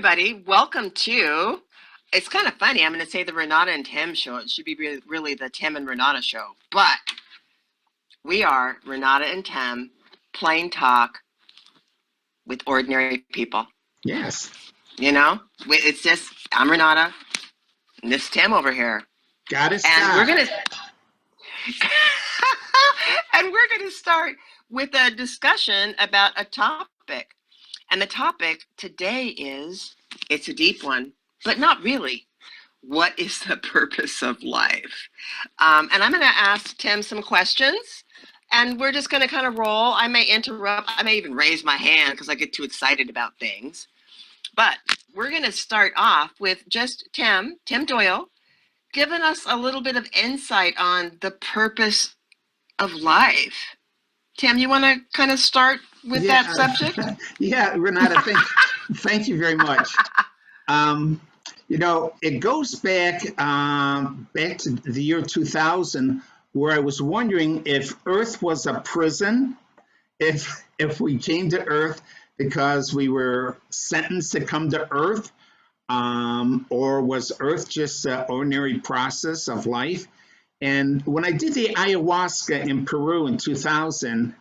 everybody. Welcome to, it's kind of funny. I'm going to say the Renata and Tim show. It should be really the Tim and Renata show. But we are Renata and Tim, plain talk with ordinary people. Yes. You know, it's just, I'm Renata, and this is Tim over here. Got it. And we're going to, start with a discussion about a topic. And the topic today is, it's a deep one, but not really. What is the purpose of life? And I'm going to ask Tim some questions, and we're just going to kind of roll. I may interrupt. I may even raise my hand because I get too excited about things. But we're going to start off with just Tim Doyle, giving us a little bit of insight on the purpose of life. Tim, you want to kind of start with that subject? Yeah, Renata, thank you very much. It goes back to the year 2000, where I was wondering if Earth was a prison, if we came to Earth because we were sentenced to come to Earth, or was Earth just an ordinary process of life? And when I did the ayahuasca in Peru in 2000,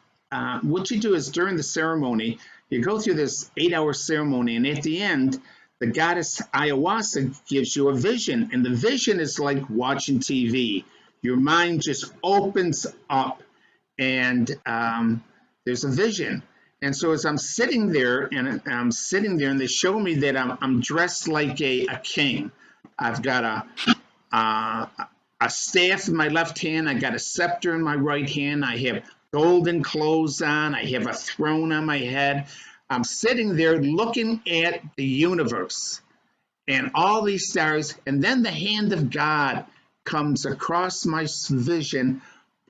what you do is during the ceremony, you go through this 8-hour ceremony, and at the end, the goddess ayahuasca gives you a vision. And the vision is like watching TV. Your mind just opens up, and there's a vision. And so as I'm sitting there, and they show me that I'm dressed like a king. I've got a staff in my left hand. I got a scepter in my right hand. I have golden clothes on. I have a throne on my head. I'm sitting there looking at the universe and all these stars. And then the hand of God comes across my vision,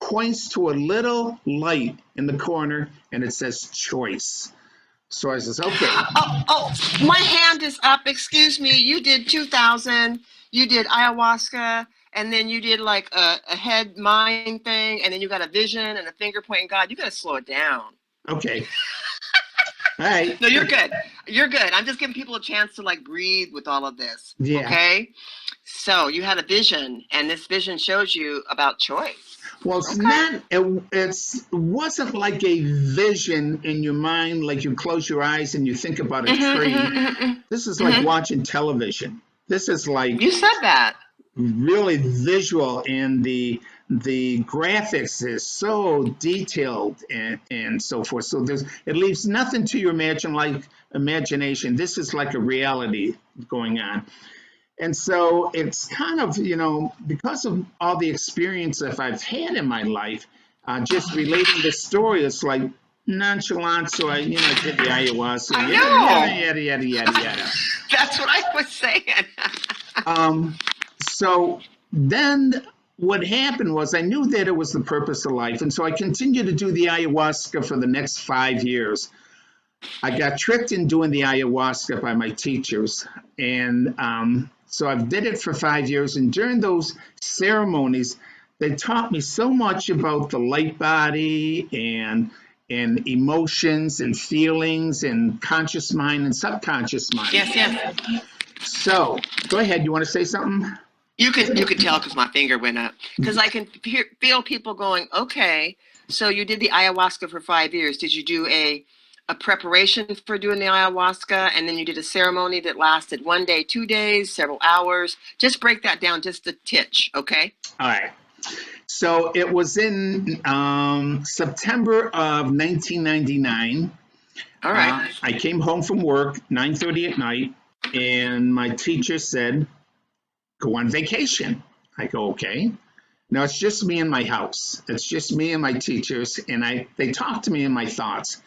points to a little light in the corner, and it says choice. So I says, okay. Oh, my hand is up. Excuse me. You did 2000. You did ayahuasca. And then you did like a head mind thing, and then you got a vision and a finger pointing God. You got to slow it down. Okay. All right. No, you're good. You're good. I'm just giving people a chance to like breathe with all of this. Yeah. Okay. So you had a vision, and this vision shows you about choice. Well, it's not. It wasn't like a vision in your mind, like you close your eyes and you think about a tree. This is like watching television. This is like, you said that. Really visual, and the graphics is so detailed and so forth. So it leaves nothing to your imagination. This is like a reality going on. And so it's kind of, because of all the experience that I've had in my life, just relating the story, it's like nonchalant. So I did the ayahuasca. I know. Yada. That's what I was saying. So then what happened was I knew that it was the purpose of life. And so I continued to do the ayahuasca for the next 5 years. I got tricked in doing the ayahuasca by my teachers. And so I did it for 5 years. And during those ceremonies, they taught me so much about the light body and emotions and feelings and conscious mind and subconscious mind. Yes. So go ahead. You want to say something? You can tell because my finger went up. Because I can feel people going, okay, so you did the ayahuasca for 5 years. Did you do a preparation for doing the ayahuasca, and then you did a ceremony that lasted 1 day, 2 days, several hours? Just break that down just a titch, okay? All right. So it was in September of 1999. All right. I came home from work, 9:30 at night, and my teacher said, go on vacation. I go, okay. Now it's just me in my house. It's just me and my teachers, and they talked to me in my thoughts.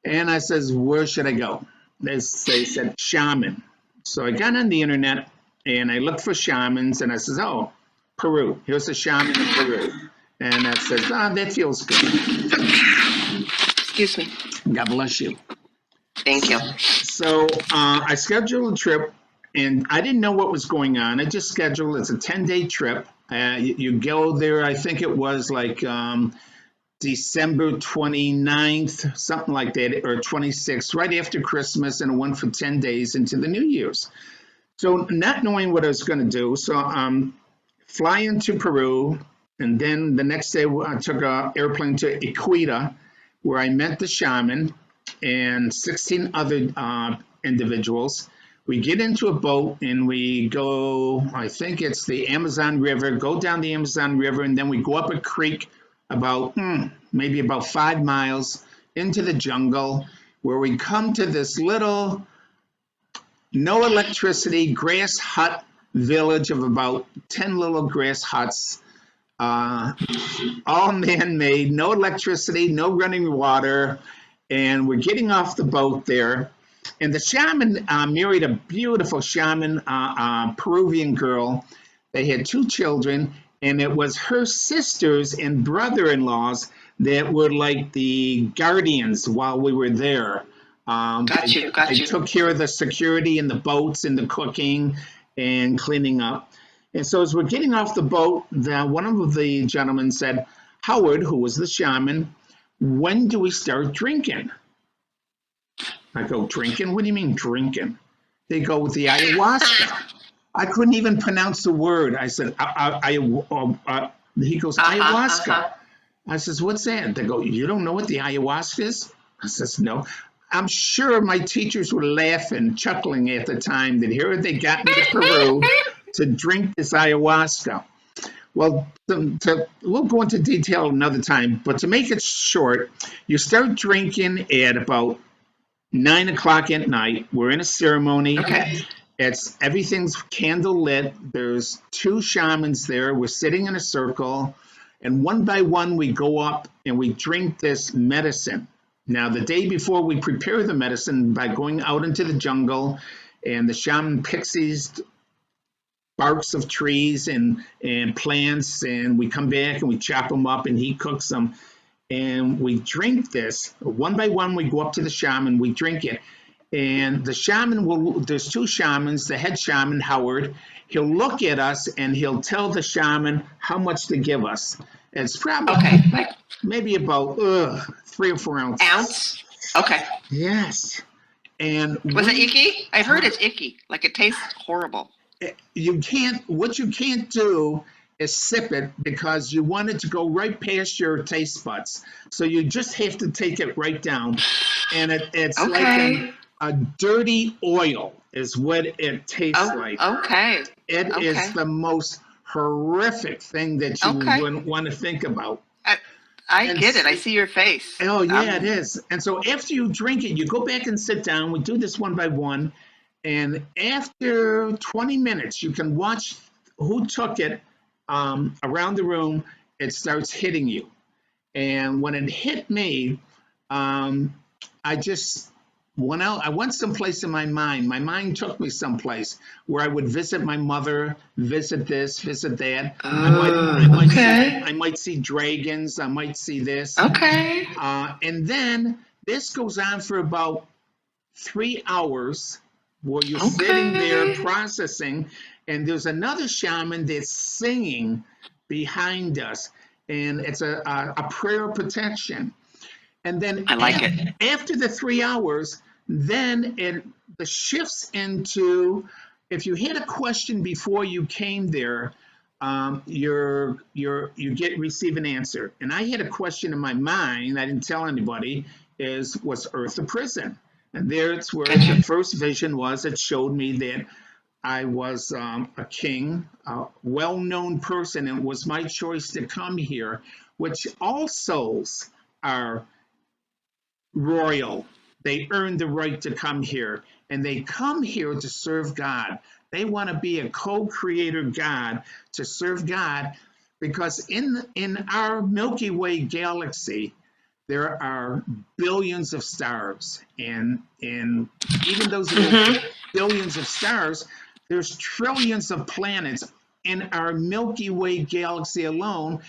And I says, where should I go? They said, shaman. So I got on the internet, and I looked for shamans, and I says, oh, Peru. Here's a shaman in Peru. And that says, that feels good. Excuse me. God bless you. Thank you. So I scheduled a trip, and I didn't know what was going on. I just scheduled, it's a 10-day trip. You go there, I think it was like December 29th, something like that, or 26th, right after Christmas, and it went for 10 days into the New Year's. So, not knowing what I was going to do, so flying to Peru, and then the next day I took an airplane to Iquita, where I met the shaman and 16 other individuals. We get into a boat and we go, I think it's the Amazon River, go down the Amazon River, and then we go up a creek about maybe about 5 miles into the jungle, where we come to this little, no electricity, grass hut village of about 10 little grass huts, uh, all man-made, no electricity, no running water, and we're getting off the boat there. And the shaman married a beautiful shaman, Peruvian girl. They had 2 children, and it was her sisters and brother-in-laws that were like the guardians while we were there. They took care of the security and the boats and the cooking and cleaning up. And so as we're getting off the boat, one of the gentlemen said, Howard, who was the shaman, when do we start drinking? I go, drinking? What do you mean drinking? They go, with the ayahuasca. I couldn't even pronounce the word. I said, he goes, ayahuasca. I says, what's that? They go, you don't know what the ayahuasca is? I says, no. I'm sure my teachers were laughing, chuckling at the time that here they got me to Peru to drink this ayahuasca. Well, we'll go into detail another time, but to make it short, you start drinking at about 9 o'clock at night. We're in a ceremony. Okay. Everything's candle lit. There's 2 shamans there. We're sitting in a circle, and one by one we go up and we drink this medicine. Now, the day before, we prepare the medicine by going out into the jungle, and the shaman picks these barks of trees and plants, and we come back and we chop them up and he cooks them. And we drink this. One by one, we go up to the shaman, we drink it. And the shaman there's 2 shamans, the head shaman, Howard, he'll look at us and he'll tell the shaman how much to give us. It's probably maybe about 3 or 4 ounces. Ounce? Okay. Yes. And was it icky? I've heard it's icky. Like it tastes horrible. What you can't do is sip it because you want it to go right past your taste buds. So you just have to take it right down. And it's like a dirty oil is what it tastes like. Okay. It is the most horrific thing that you wouldn't want to think about. I get it. I see your face. Oh, yeah, it is. And so after you drink it, you go back and sit down. We do this one by one. And after 20 minutes, you can watch who took it around the room. It starts hitting you. And when it hit me, I just went out. I went someplace in my mind. My mind took me someplace where I would visit my mother, visit this, visit that. I might see dragons. I might see this. Okay. And then this goes on for about 3 hours where you're sitting there processing, and there's another shaman that's singing behind us, and it's a prayer of protection. And then after the 3 hours, then the shifts into, if you had a question before you came there, you receive an answer. And I had a question in my mind, I didn't tell anybody, was Earth a prison? And there's where the first vision was. It showed me that I was a king, a well-known person, and it was my choice to come here, which all souls are royal. They earn the right to come here, and they come here to serve God. They want to be a co-creator God, to serve God, because in our Milky Way galaxy, there are billions of stars, and even those billions of stars, there's trillions of planets in our Milky Way galaxy alone,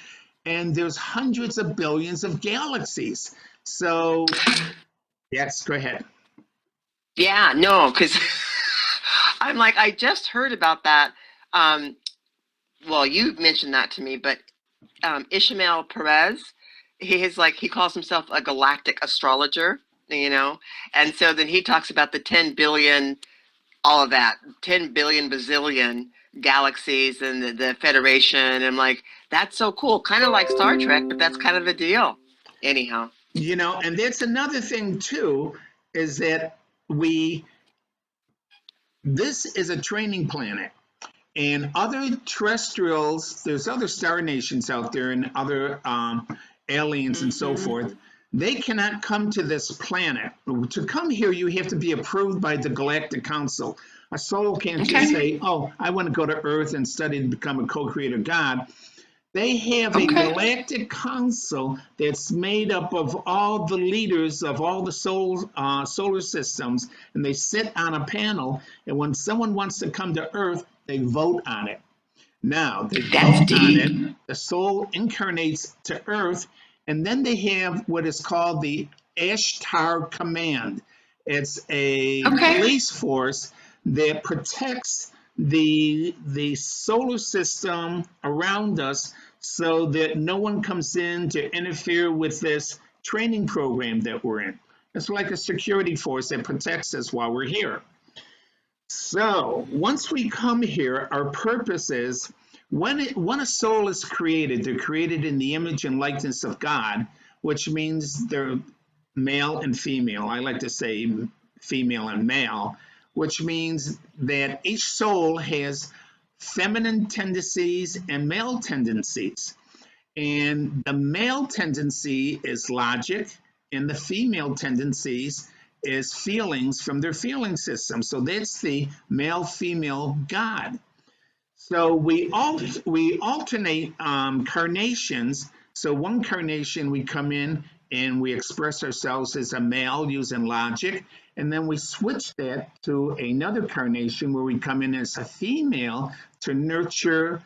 and there's hundreds of billions of galaxies. So, yes, go ahead. Yeah, no, because I'm like, I just heard about that. Well, you mentioned that to me, but Ishmael Perez, he calls himself a galactic astrologer, you know, and so then he talks about the 10 billion, all of that, 10 billion bazillion galaxies and the Federation. And I'm like, that's so cool, kind of like Star Trek, but that's kind of the deal. Anyhow, And that's another thing too, is that we this is a training planet. And other terrestrials, there's other star nations out there and other aliens and so mm-hmm. forth. They cannot come to this planet. To come here, you have to be approved by the Galactic Council. A soul can't just Okay, say, "Oh, I want to go to Earth and study to become a co-creator God." They have a okay, galactic council that's made up of all the leaders of all the solar systems, and they sit on a panel. And when someone wants to come to Earth, they vote on it. Now, they that's vote on deep. it, the soul incarnates to Earth, and then they have what is called the Ashtar Command. It's a Okay, police force that protects the solar system around us so that no one comes in to interfere with this training program that we're in. It's like a security force that protects us while we're here. So once we come here, our purpose is when a soul is created, they're created in the image and likeness of God, which means they're male and female. I like to say female and male, which means that each soul has feminine tendencies and male tendencies. And the male tendency is logic, and the female tendencies is feelings from their feeling system. So that's the male female God. So we alternate carnations. So one carnation we come in and we express ourselves as a male using logic, and then we switch that to another carnation where we come in as a female to nurture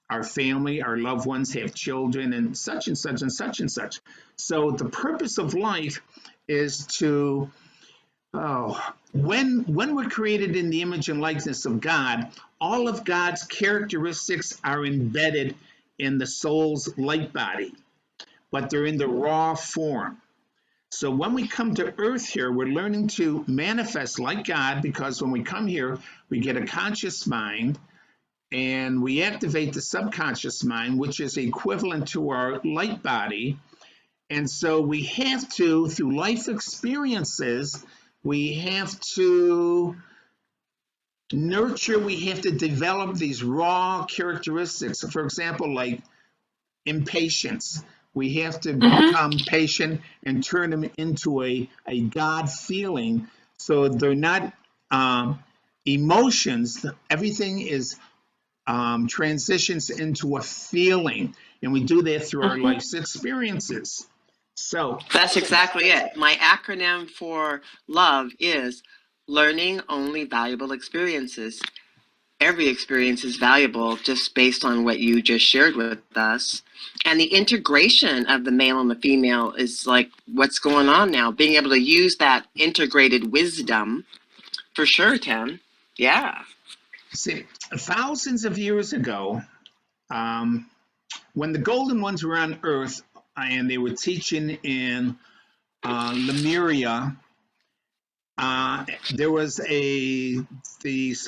our family, our loved ones, have children, and such and such and such and such. So the purpose of life is to when we're created in the image and likeness of God, all of God's characteristics are embedded in the soul's light body, but they're in the raw form. So when we come to earth here, we're learning to manifest like God because when we come here, we get a conscious mind and we activate the subconscious mind, which is equivalent to our light body. And so we have to, through life experiences, we have to nurture, we have to develop these raw characteristics. For example, like impatience. We have to mm-hmm. become patient and turn them into a God feeling so they're not emotions. Everything is transitions into a feeling, and we do that through our Mm-hmm. life's experiences. So, That's exactly it. My acronym for love is learning only valuable experiences. Every experience is valuable just based on what you just shared with us. And the integration of the male and the female is like what's going on now, being able to use that integrated wisdom for sure, Tim. Yeah. see, thousands of years ago, um, when the golden ones were on Earth and they were teaching in Lemuria, there was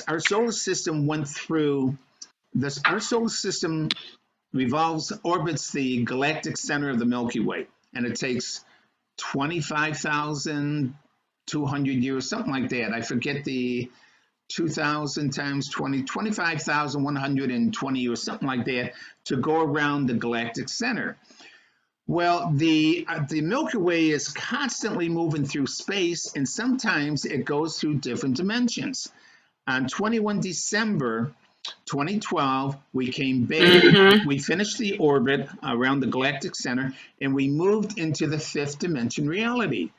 our solar system went through this. Our solar system revolves, orbits the galactic center of the Milky Way, and it takes 25,200 years, something like that. I forget the 2,000 times 20, 25,120 years, something like that, to go around the galactic center. Well, the Milky Way is constantly moving through space, and sometimes it goes through different dimensions. On 21 December 2012, we came back, Mm-hmm. we finished the orbit around the galactic center, and we moved into the fifth dimension reality.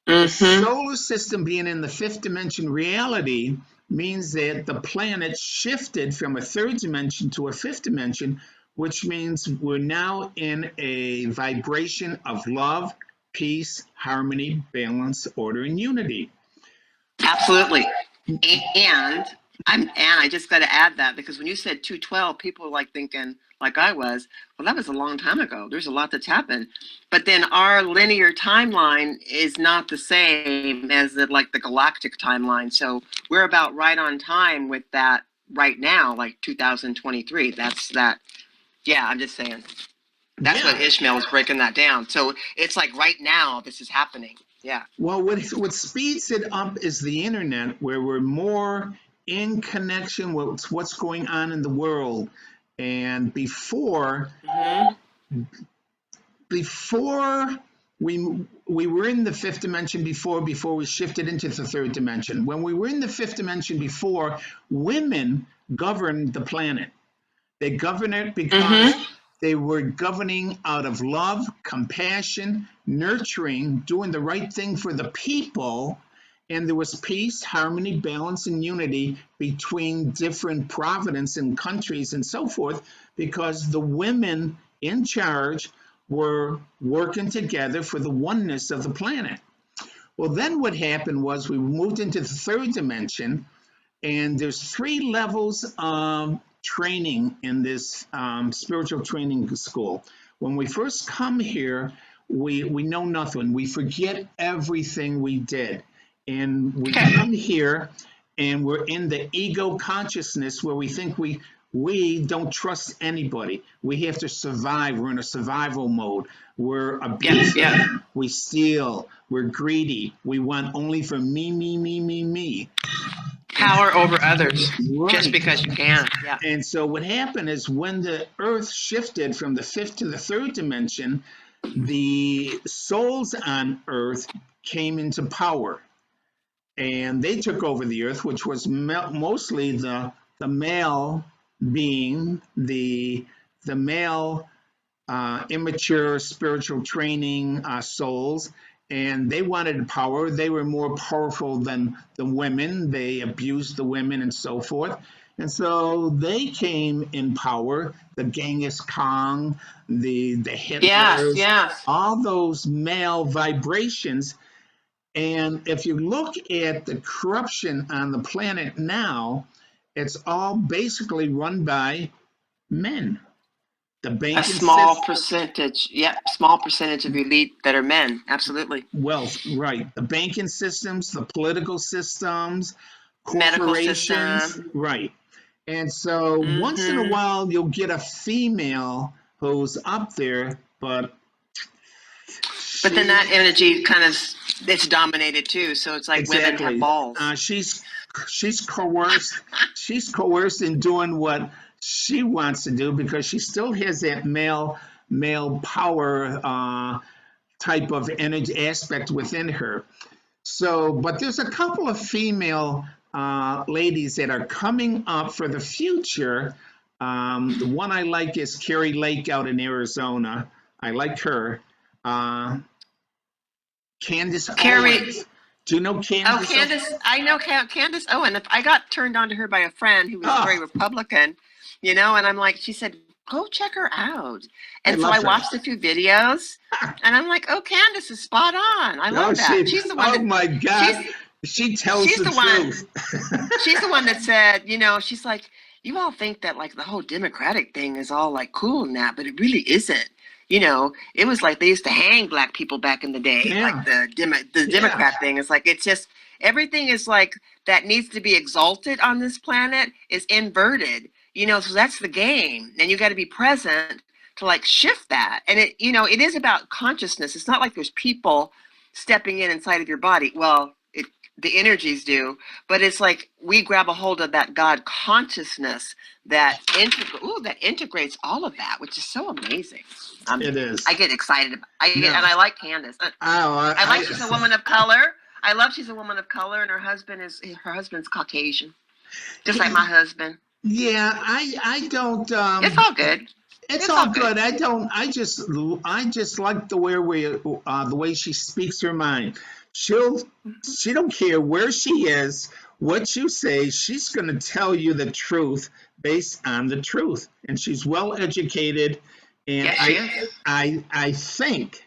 The Mm-hmm. solar system being in the fifth dimension reality means that the planet shifted from a third dimension to a fifth dimension, which means we're now in a vibration of love, peace, harmony, balance, order, and unity. Absolutely. And I just got to add that because when you said 212, people were like thinking, like I was, well, that was a long time ago. There's a lot that's happened. But then our linear timeline is not the same as like the galactic timeline. So we're about right on time with that right now, like 2023. That's that. Yeah, I'm just saying. That's what Yeah. Ishmael is breaking that down. So it's like right now this is happening. Yeah. Well, what speeds it up is the internet, where we're more in connection with what's going on in the world. And Mm-hmm. before we were in the fifth dimension before we shifted into the third dimension. When we were in the fifth dimension before, women governed the planet. They governed it because Mm-hmm. they were governing out of love, compassion, nurturing, doing the right thing for the people. And there was peace, harmony, balance, and unity between different provinces and countries and so forth, because the women in charge were working together for the oneness of the planet. Well, then what happened was we moved into the third dimension, and there's three levels of training in this spiritual training school. When we first come here, we know nothing. We forget everything we did. And we Okay. come here and we're in the ego consciousness where we think we don't trust anybody. We have to survive. We're in a survival mode. We're Yeah. abusive. Yeah. We steal. We're greedy. We want only for me, me, me, me, me. And Power over others just right. because you can. Yeah. And so what happened is when the earth shifted from the fifth to the third dimension, the souls on earth came into power, and they took over the earth, which was mostly the male being, the male immature spiritual training souls, and they wanted power. They were more powerful than the women. They abused the women and so forth. And so they came in power. The Genghis Khan, the Yes. Hitlers, Yes. all those male vibrations. And if you look at the corruption on the planet now, it's all basically run by men. The A banking small system, percentage. Yep. Small percentage of elite that are men. Absolutely. wealth, right? The banking systems, the political systems, Medical corporations, system. right? And so once in a Mm-hmm. while, you'll get a female who's up there, but But then that she energy kind of it's dominated too. So it's like women have exactly balls. she's coerced. She's coerced in doing what she wants to do because she still has that male power type of energy aspect within her. So, but there's a couple of female ladies that are coming up for the future. The one I like is Carrie Lake out in Arizona. I like her. Uh, Candace Carrie. Owens. Do you know Oh, Candace Owens? Candace. I know Candace Owen. I got turned on to her by a friend who was very Oh, Republican, and I'm like, she said, go check her out. I And so I love her. watched a few videos, and I'm like, oh, Candace is spot on. I Oh, love that. She's the one oh that my she's God. She tells she's the the one. truth. She's the one that said, she's like, you all think that like the whole Democratic thing is all like cool and that, but it really isn't. It was like they used to hang black people back in the day, like Yeah, the yeah, Democrat thing. It's like it's just everything is like that needs to be exalted on this planet is inverted. So that's the game, and you got to be present to like shift that. And it is about consciousness. It's not like there's people stepping in inside of your body. Well, the energies do, but it's like we grab a hold of that God consciousness that integrates all of that, which is so amazing. it I is. get excited about, No. and I like Candace. Oh, I like she's a woman of color. I love she's a woman of color, and her husband's Caucasian, just like my husband. yeah, I don't It's all good. it's It's all all good. good. I just like the way she speaks her mind. She don't care where she is, what you say, she's going to tell you the truth based on the truth. And she's well educated, and Yes, she is. I think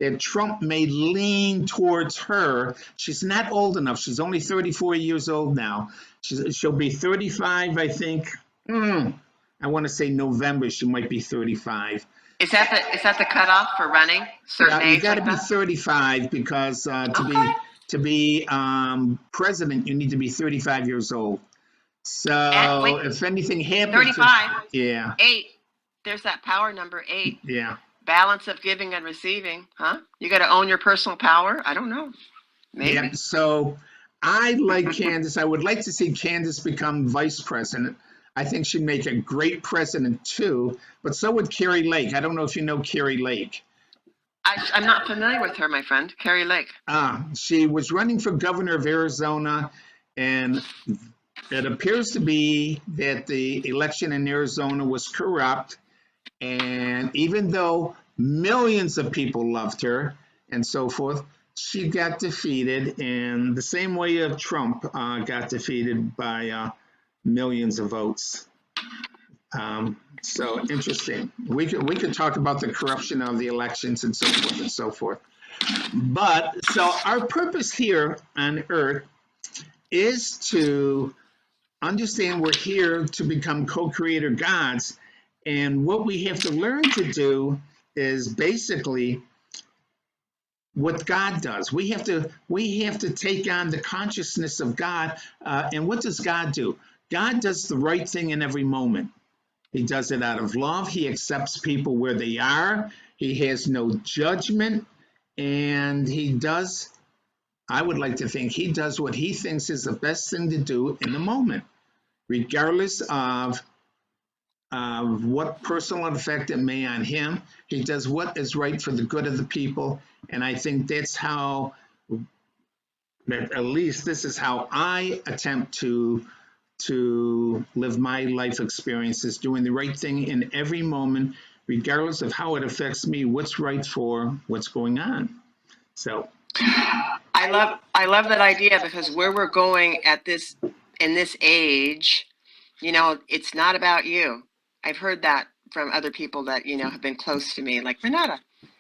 that Trump may lean towards her. She's not old enough. She's only 34 years old now. She'll be 35, I think. I want to say November. She might be 35. Is that the cutoff for running? Certain Yeah, you age got to like be that? 35 because Okay. to be president, you need to be 35 years old. And wait, So if anything happens, 35, yeah, 8. There's that power number 8. yeah. Balance of giving and receiving, huh? You got to own your personal power. I don't know. Yeah, Maybe. so I like Candace. I would like to see Candace become vice president. I think she'd make a great president too, but so would Carrie Lake. I don't know if you know Carrie Lake. I'm not familiar with her, my friend. Carrie Lake. She was running for governor of Arizona, and it appears to be that the election in Arizona was corrupt. And even though millions of people loved her and so forth, she got defeated in the same way of Trump got defeated by millions of votes. So interesting. We could talk about the corruption of the elections and so forth and so forth. But so our purpose here on Earth is to understand we're here to become co-creator gods, and what we have to learn to do is basically what God does. We have to take on the consciousness of God. And what does God do? God does the right thing in every moment. He does it out of love. He accepts people where they are. He has no judgment, and I would like to think he does what he thinks is the best thing to do in the moment, regardless of what personal effect it may on him. He does what is right for the good of the people. And I think that's how, at least this is how I attempt to live my life experiences, doing the right thing in every moment, regardless of how it affects me, what's right for what's going on. So I love that idea because where we're going at this in this age, it's not about you. I've heard that from other people that, have been close to me, like Renata.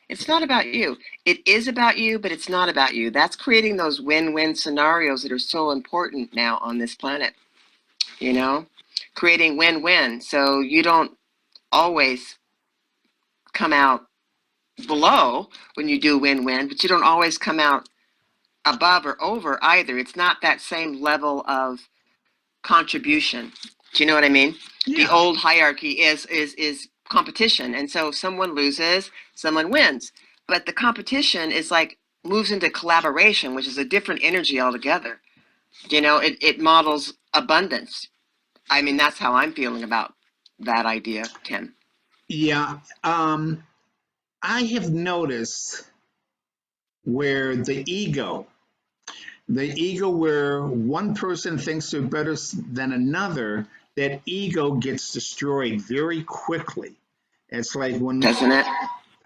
It's not about you. It is about you, but it's not about you. That's creating those win-win scenarios that are so important now on this planet, you know? Creating win-win. So you don't always come out below when you do win-win, but you don't always come out above or over either. It's not that same level of contribution. Do you know what I mean? The yeah, old hierarchy is competition, and so if someone loses, someone wins. But the competition is like moves into collaboration, which is a different energy altogether. It models abundance. I mean, that's how I'm feeling about that idea, Tim. yeah. I have noticed where the ego where one person thinks they're better than another, that ego gets destroyed very quickly. It's like when, Doesn't it?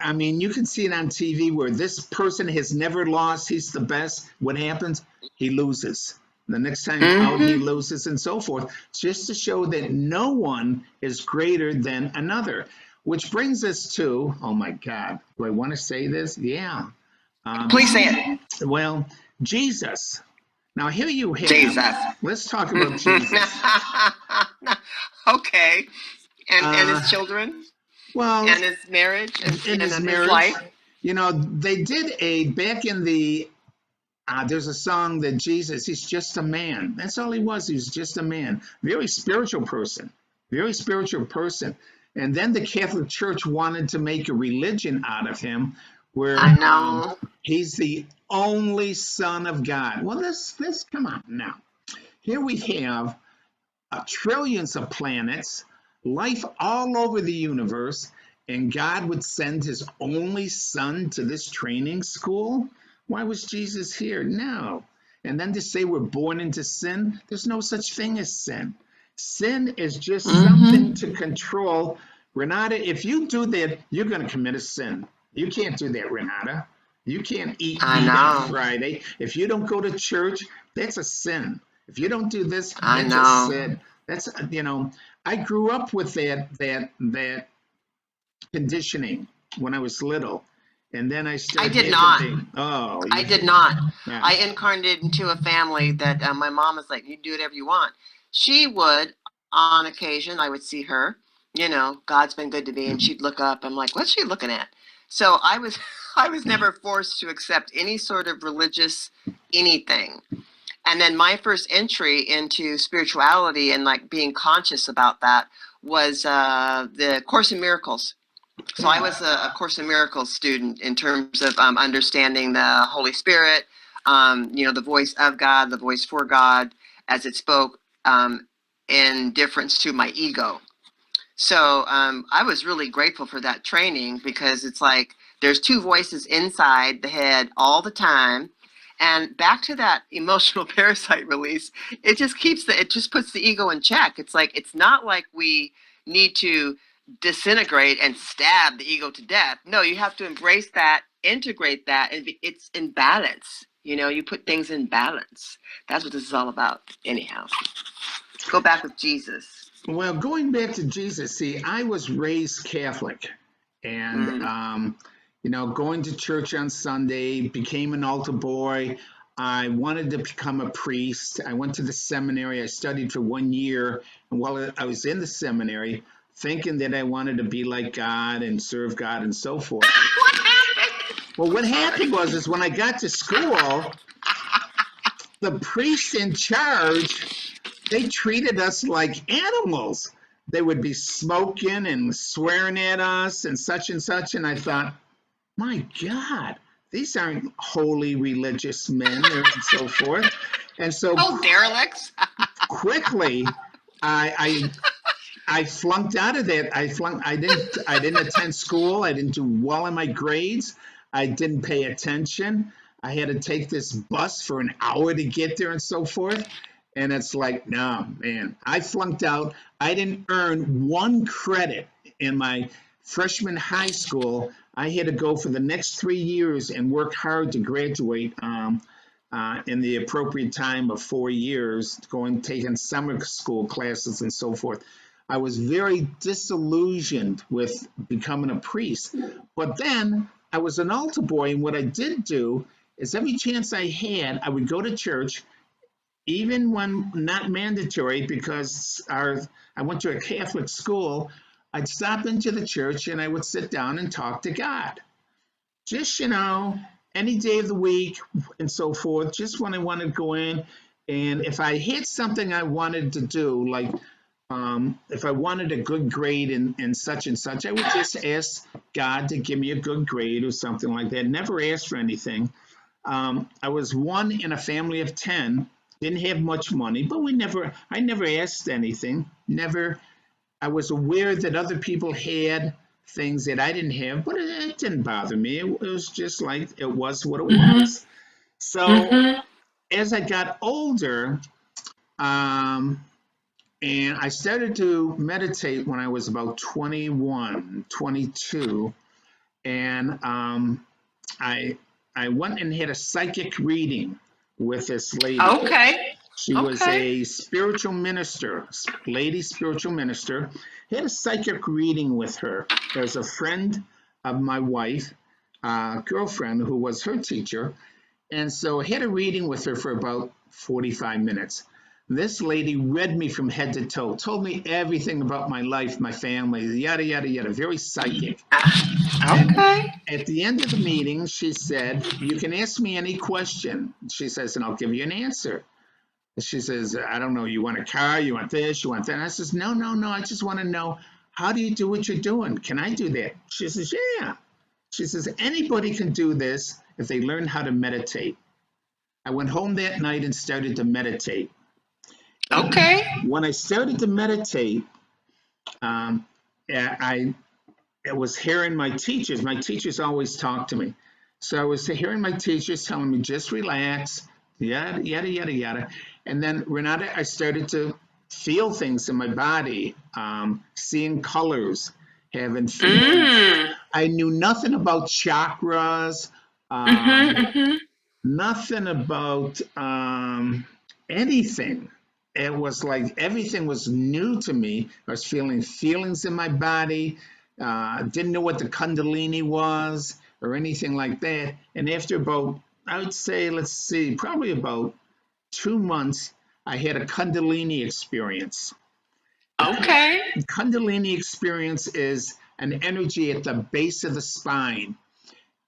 I mean, you can see it on TV where this person has never lost, he's the best. What happens? He loses. The next time out, he Mm-hmm. loses, and so forth, just to show that no one is greater than another. Which brings us to, oh my God, do I want to say this? Yeah. Um, Please say it. well, Jesus. Now, here you have, Jesus. let's talk about Jesus. Okay. And Uh, his children well, and his marriage in his and his marriage, life. they did back in the, there's a song that Jesus, he's just a man. That's all he was. He was just a man. Very spiritual person. Very spiritual person. And then the Catholic Church wanted to make a religion out of him I where know. he's the only son of God. Well, this come on now. Here we have trillions of planets, life all over the universe, and God would send his only son to this training school? Why was Jesus here? No. And then to say we're born into sin, there's no such thing as sin. Sin is just something Mm-hmm. to control. Renata, if you do that, you're going to commit a sin. You can't do that, Renata. You can't eat I meat on know. Friday. If you don't go to church, that's a sin. If you don't do this, I that's a know. sin. That's. I grew up with that conditioning when I was little. And then I I started did having not. the, oh, I you, did not. yeah. I incarnated into a family that my mom was like, you do whatever you want. She would, on occasion, I would see her, God's been good to me, and she'd look up. I'm like, what's she looking at? So I was, I was never forced to accept any sort of religious anything. And then my first entry into spirituality and like being conscious about that was the Course in Miracles. So I Yeah. was a Course in Miracles student in terms of understanding the Holy Spirit, the voice of God, the voice for God, as it spoke in difference to my ego. So I was really grateful for that training because it's like there's two voices inside the head all the time. And back to that emotional parasite release, it just puts the ego in check. It's like, it's not like we need to disintegrate and stab the ego to death. No, you have to embrace that, integrate that, and it's in balance. You put things in balance. That's what this is all about, anyhow. Go back with Jesus. Well, going back to Jesus, see, I was raised Catholic, and Mm. going to church on Sunday, became an altar boy. I wanted to become a priest. I went to the seminary. I studied for 1 year, and while I was in the seminary, thinking that I wanted to be like God and serve God and so forth. What happened? Well, I'm what sorry. happened was, is when I got to school, the priest in charge, they treated us like animals. They would be smoking and swearing at us and such and such. And I thought, my God, these aren't holy religious men and so forth. And so Oh, derelicts. quickly, I, I flunked out of that. I didn't attend school. I didn't do well in my grades. I didn't pay attention. I had to take this bus for an hour to get there and so forth. And it's like, no, man, I flunked out. I didn't earn one credit in my freshman high school. I had to go for the next 3 years and work hard to graduate in the appropriate time of 4 years, going taking summer school classes and so forth. I was very disillusioned with becoming a priest. But then I was an altar boy, and what I did do is every chance I had, I would go to church, even when not mandatory, because I went to a Catholic school. I'd stop into the church and I would sit down and talk to God. Just, any day of the week and so forth, just when I wanted to go in. And if I had something I wanted to do, like if I wanted a good grade in such and such, I would just ask God to give me a good grade or something like that. Never asked for anything. I was one in a family of 10, didn't have much money, but I never asked anything. Never, I was aware that other people had things that I didn't have, but it didn't bother me. It was just like it was what it was. So Mm-hmm. as I got older, um, and I started to meditate when I was about 21, 22, and I I went and had a psychic reading with this lady. Okay. She was Okay. a spiritual minister, lady spiritual minister. Had a psychic reading with her. There's a friend of my wife, girlfriend, who was her teacher. And so I had a reading with her for about 45 minutes. This lady read me from head to toe, told me everything about my life, my family, yada, yada, yada, very psychic. And Okay. at the end of the meeting, she said, you can ask me any question. She says, and I'll give you an answer. She says, I don't know, you want a car, you want this, you want that. And I says, no, no, no, I just want to know, how do you do what you're doing? Can I do that? She says, yeah. She says, anybody can do this if they learn how to meditate. I went home that night and started to meditate. And Okay. when I started to meditate, um, I was hearing my teachers. My teachers always talk to me. So I was hearing my teachers telling me, just relax, yada, yada, yada, yada. And then, Renata, I started to feel things in my body, seeing colors, having feelings. Mm. I knew nothing about chakras, Mm-hmm. um, Mm-hmm. nothing about anything. It was like everything was new to me. I was feeling feelings in my body. Didn't know what the Kundalini was. or anything like that. And after about, I would say, let's see, probably about 2 months, I had a Kundalini experience. Okay. The Kundalini experience is an energy at the base of the spine.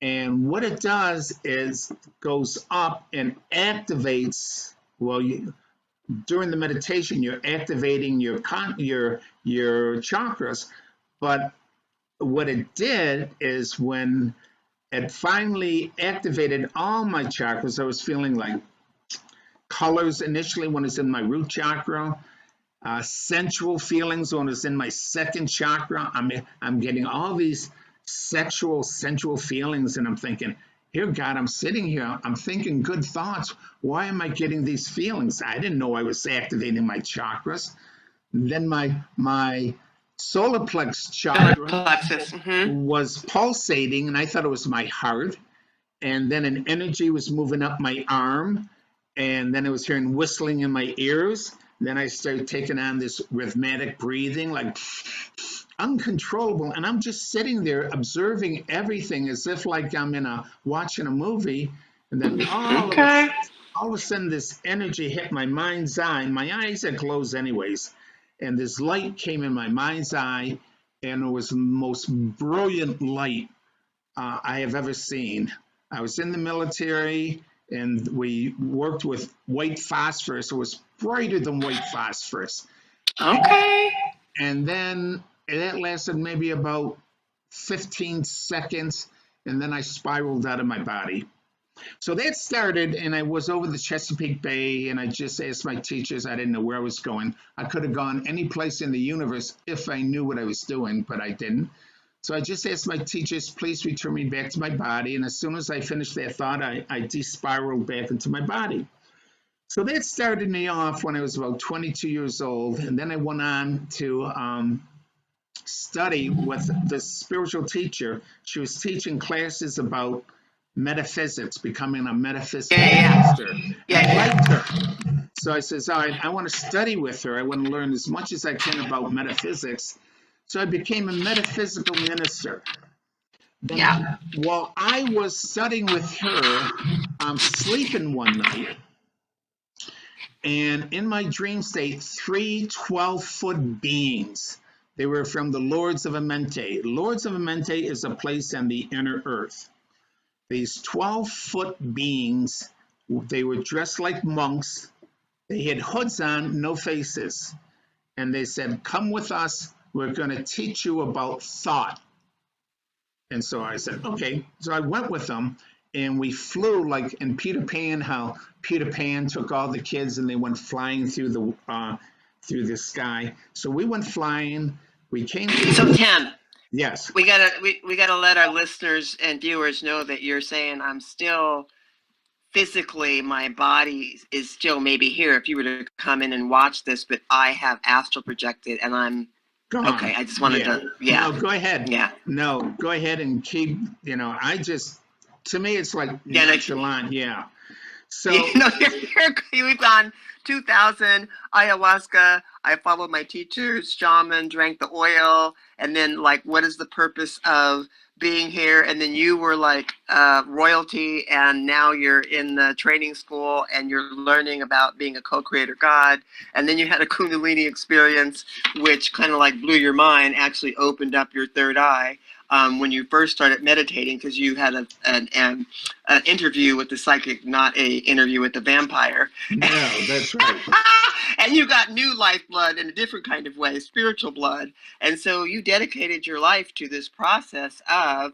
And what it does is goes up and activates, well, during the meditation, you're activating your chakras. But what it did is when it finally activated all my chakras, I was feeling like colors initially when it's in my root chakra, sensual feelings when it's in my second chakra. I'm getting all these sensual feelings, and I'm thinking, here, God, I'm sitting here, I'm thinking good thoughts. Why am I getting these feelings? I didn't know I was activating my chakras. Then my solar plex Solar chakra plexus. Mm-hmm. was pulsating, and I thought it was my heart. And then an energy was moving up my arm, and then I was hearing whistling in my ears. Then I started taking on this rhythmic breathing, like uncontrollable. And I'm just sitting there observing everything as if like I'm watching a movie. And then Okay. all of a sudden, this energy hit my mind's eye. My eyes are closed anyways. And this light came in my mind's eye, and it was the most brilliant light I have ever seen. I was in the military, and we worked with white phosphorus. It was brighter than white phosphorus. Okay. And then that lasted maybe about 15 seconds, and then I spiraled out of my body. So that started, and I was over the Chesapeake Bay, and I just asked my teachers. I didn't know where I was going. I could have gone any place in the universe if I knew what I was doing, but I didn't. So I just asked my teachers, please return me back to my body. And as soon as I finished that thought, I de-spiraled back into my body. So that started me off when I was about 22 years old. And then I went on to study with this spiritual teacher. She was teaching classes about metaphysics, becoming a metaphysical master. And I liked her. So I says, all right, I want to study with her. I want to learn as much as I can about metaphysics. So I became a metaphysical minister. Then Yeah. while I was studying with her, I'm sleeping one night, and in my dream state, three 12-foot beings. They were from the Lords of Amente. Lords of Amente is a place on the inner earth. These 12-foot beings, they were dressed like monks. They had hoods on, no faces. And they said, come with us. We're going to teach you about thought. And so I said, okay. So I went with them, and we flew like in Peter Pan, how Peter Pan took all the kids and they went flying through the sky. So we went flying. We came to So Tim, yes. we gotta let our listeners and viewers know that you're saying I'm still physically, my body is still maybe here if you were to come in and watch this, but I have astral projected and I'm okay. Gone. I just wanted Yeah. to, yeah, No, go ahead. yeah. No, go ahead and keep, to me, it's like Yeah, no, nonchalant. Yeah. you So, know, we've gone 2000 ayahuasca. I followed my teachers, shaman, drank the oil, and then like, what is the purpose of being here? And then you were like royalty, and now you're in the training school, and you're learning about being a co-creator God. And then you had a Kundalini experience, which kind of like blew your mind, actually opened up your third eye. When you first started meditating, because you had an interview with the psychic, not a interview with the vampire. no, that's right. And you got new lifeblood in a different kind of way, spiritual blood. And so you dedicated your life to this process of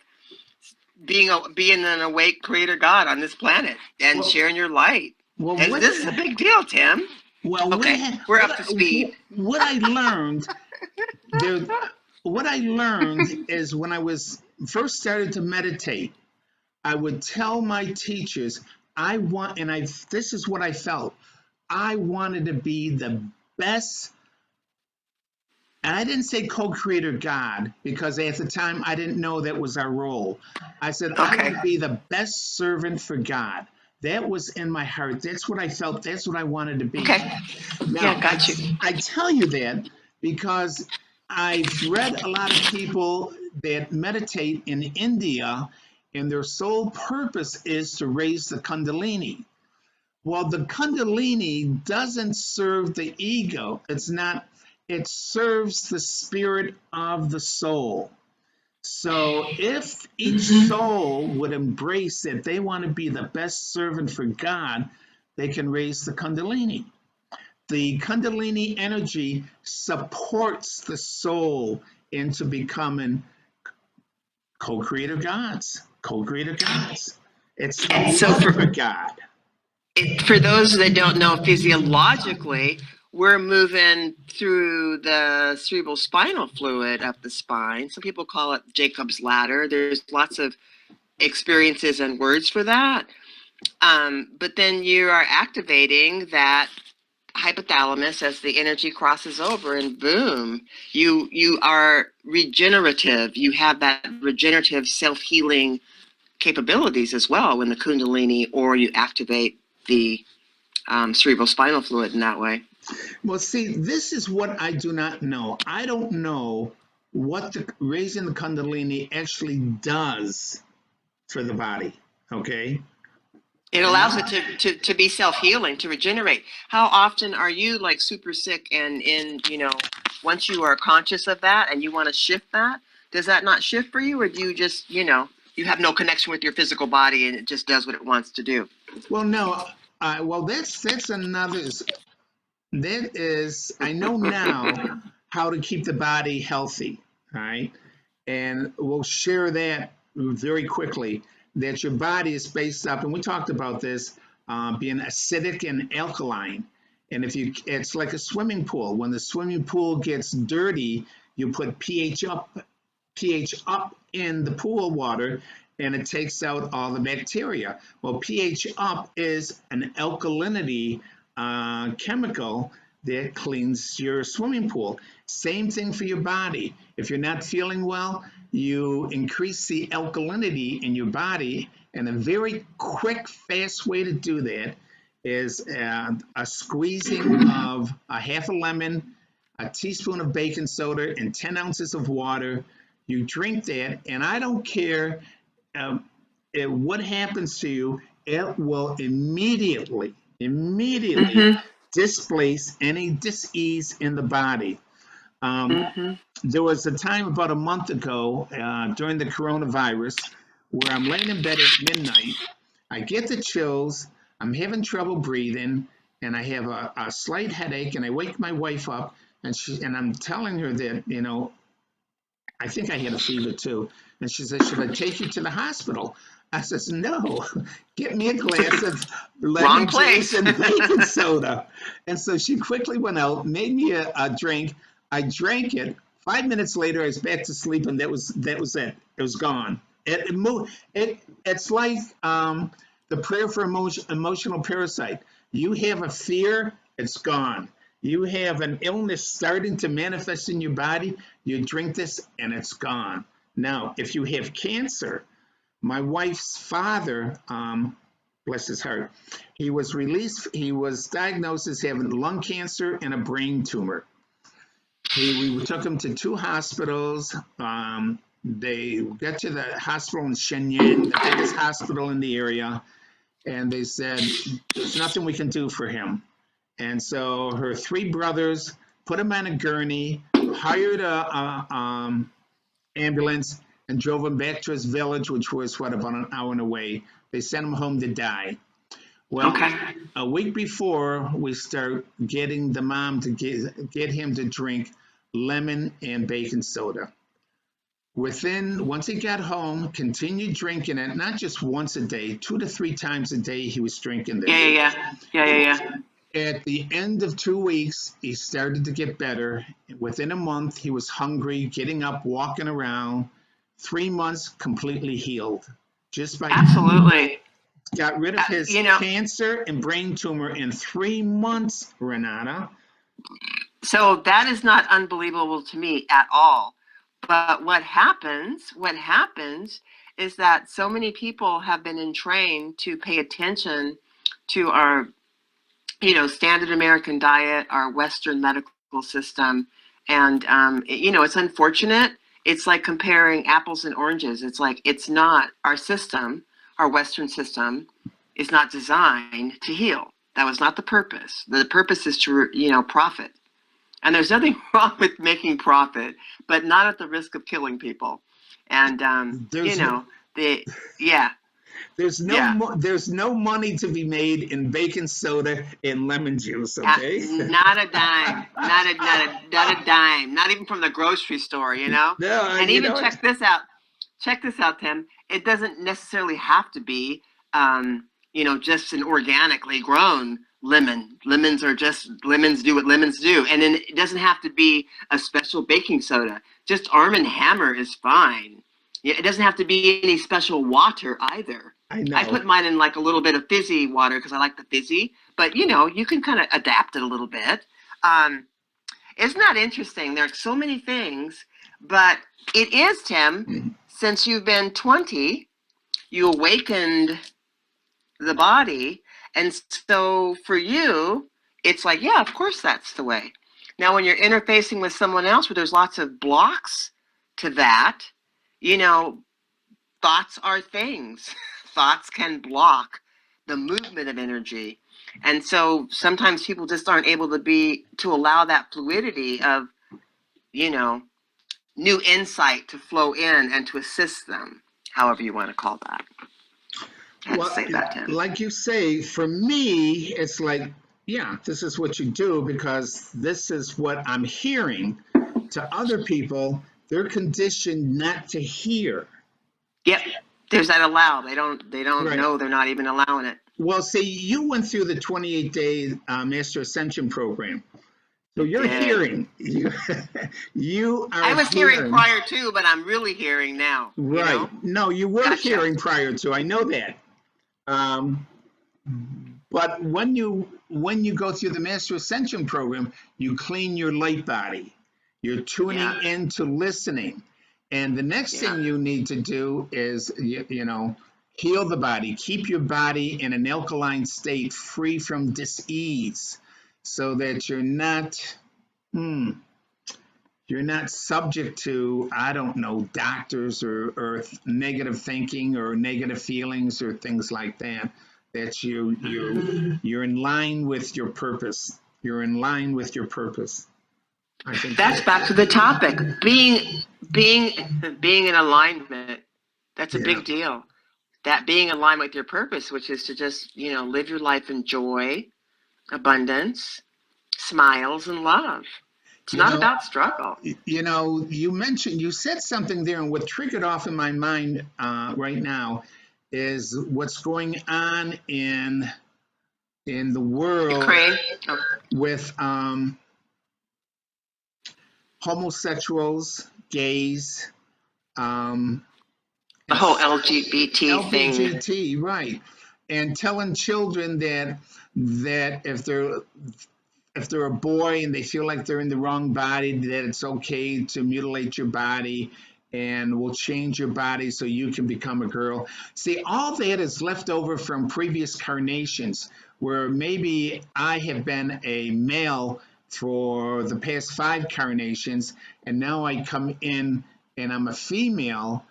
being an awake creator God on this planet and Well, sharing your light. well, And this is a big deal, Tim. well, Okay, we're up to speed. what I learned there, what I learned is when I was first started to meditate, I would tell my teachers, this is what I felt. I wanted to be the best. And I didn't say co-creator God because at the time I didn't know that was our role. I said I Okay. would be the best servant for God. That was in my heart. That's what I felt. That's what I wanted to be. Okay. Now, Yeah, got you. I tell you that because I've read a lot of people that meditate in India, and their sole purpose is to raise the Kundalini. Well, the Kundalini doesn't serve the ego. It serves the spirit of the soul. So if each soul would embrace that they want to be the best servant for God, they can raise the Kundalini. The Kundalini energy supports the soul into becoming co-creator gods. Co-creator gods. It's the So love for God. for those that don't know, physiologically, we're moving through the cerebral spinal fluid up the spine. Some people call it Jacob's ladder. There's lots of experiences and words for that. But then you are activating that hypothalamus as the energy crosses over, and boom, you are regenerative. You have that regenerative self-healing capabilities as well when the kundalini, or you activate the cerebral spinal fluid in that way. Well, see, this is what I do not know. I don't know what the raising the Kundalini actually does for the body. Okay. It allows it to be self-healing, to regenerate. How often are you like super sick and once you are conscious of that and you want to shift that, does that not shift for you, or do you just, you have no connection with your physical body and it just does what it wants to do? Well, no. Well, that's another. That is, I know now how to keep the body healthy. All right, and we'll share that very quickly. That your body is based up, and we talked about this being acidic and alkaline. And it's like a swimming pool. When the swimming pool gets dirty, you put pH up in the pool water, and it takes out all the bacteria. Well, pH up is an alkalinity chemical that cleans your swimming pool. Same thing for your body. If you're not feeling well, you increase the alkalinity in your body, and a very quick, fast way to do that is a squeezing of a half a lemon, a teaspoon of baking soda, and 10 ounces of water. You drink that, and I don't care what happens to you, it will immediately Mm-hmm. displace any dis-ease in the body. Mm-hmm. There was a time about a month ago during the coronavirus where I'm laying in bed at midnight. I get the chills, I'm having trouble breathing, and I have a slight headache, and I wake my wife up, and I'm telling her that, I think I had a fever too. And she said, should I take you to the hospital? I says, no, get me a glass of Wrong lemon juice place. and baking soda. And so she quickly went out, made me a drink. I drank it. 5 minutes later, I was back to sleep, and that was it. It was gone. It moved. It's like the prayer for emotional parasite. You have a fear, it's gone. You have an illness starting to manifest in your body, you drink this and it's gone. Now, if you have cancer, my wife's father, bless his heart, he was diagnosed as having lung cancer and a brain tumor. We took him to two hospitals. They got to the hospital in Shenyang, the biggest hospital in the area, and they said, there's nothing we can do for him. And so her three brothers put him on a gurney, hired a ambulance, and drove him back to his village, which was about an hour away. They sent him home to die. Well, Okay. a week before, we start getting the mom to get him to drink lemon and baking soda. Once he got home, continued drinking it, not just once a day, 2 to 3 times a day he was drinking this. Yeah. At the end of 2 weeks, he started to get better. Within a month, he was hungry, getting up, walking around. 3 months, completely healed. Just by Absolutely. got rid of his You know, cancer and brain tumor in 3 months, Renata. so that is not unbelievable to me at all. But what happens is that so many people have been entrained to pay attention to our, standard American diet, our Western medical system. And, it's unfortunate. it's like comparing apples and oranges. It's like it's not our system, our Western system is not designed to heal. That was not the purpose. The purpose is to, profit. And there's nothing wrong with making profit, but not at the risk of killing people. And, There's no, the, yeah, yeah. there's no money to be made in baking soda and lemon juice, okay? Not a dime, not a dime, not even from the grocery store, No, And you even know what? check this out, Tim. It doesn't necessarily have to be, just an organically grown lemon. Lemons do what lemons do, and then it doesn't have to be a special baking soda. Just Arm& Hammer is fine. Yeah, it doesn't have to be any special water either. I I know. put mine in like a little bit of fizzy water because I like the fizzy, but you can kind of adapt it a little bit. Um, isn't that interesting? There are so many things, but it is, Tim, since you've been 20, you awakened the body. And so for you, it's like, yeah, of course that's the way. Now, when you're interfacing with someone else where there's lots of blocks to that, you know, thoughts are things. Thoughts can block the movement of energy. And so sometimes people just aren't able to allow that fluidity of, you know, new insight to flow in and to assist them, however you want to call that. I had to Well, say that, Tim. like you say, for me, it's like, yeah, this is what you do because this is what I'm hearing. To other people, they're conditioned not to hear. Yep. There's that allow. They don't Right. know they're not even allowing it. Well, see, you went through the 28-day Master Ascension program. So I you're did. hearing, you I are was hearing prior to, but I'm really hearing now. right. No, you were Gotcha. hearing prior to. I know that. Um, but when you go through the Master Ascension program, you clean your light body. You're tuning Yeah. into listening. And the next Yeah. thing you need to do is, heal the body, keep your body in an alkaline state, free from dis-ease, so that you're not subject to, I don't know, doctors or negative thinking or negative feelings or things like that. That you're in line with your purpose. You're in line with your purpose. I think That's back to the topic. Being in alignment. That's a yeah. big deal. That being in line with your purpose, which is to just, live your life in joy, abundance, smiles, and love. It's You not know, about struggle. you said something there, and what triggered off in my mind right now is what's going on in the world Ukraine. Oh, with homosexuals, gays, um, the whole LGBT thing. LGBT, right? And telling children that if they're a boy and they feel like they're in the wrong body, that it's okay to mutilate your body and we'll change your body so you can become a girl. See, all that is left over from previous carnations where maybe I have been a male for the past 5 carnations and now I come in and I'm a female.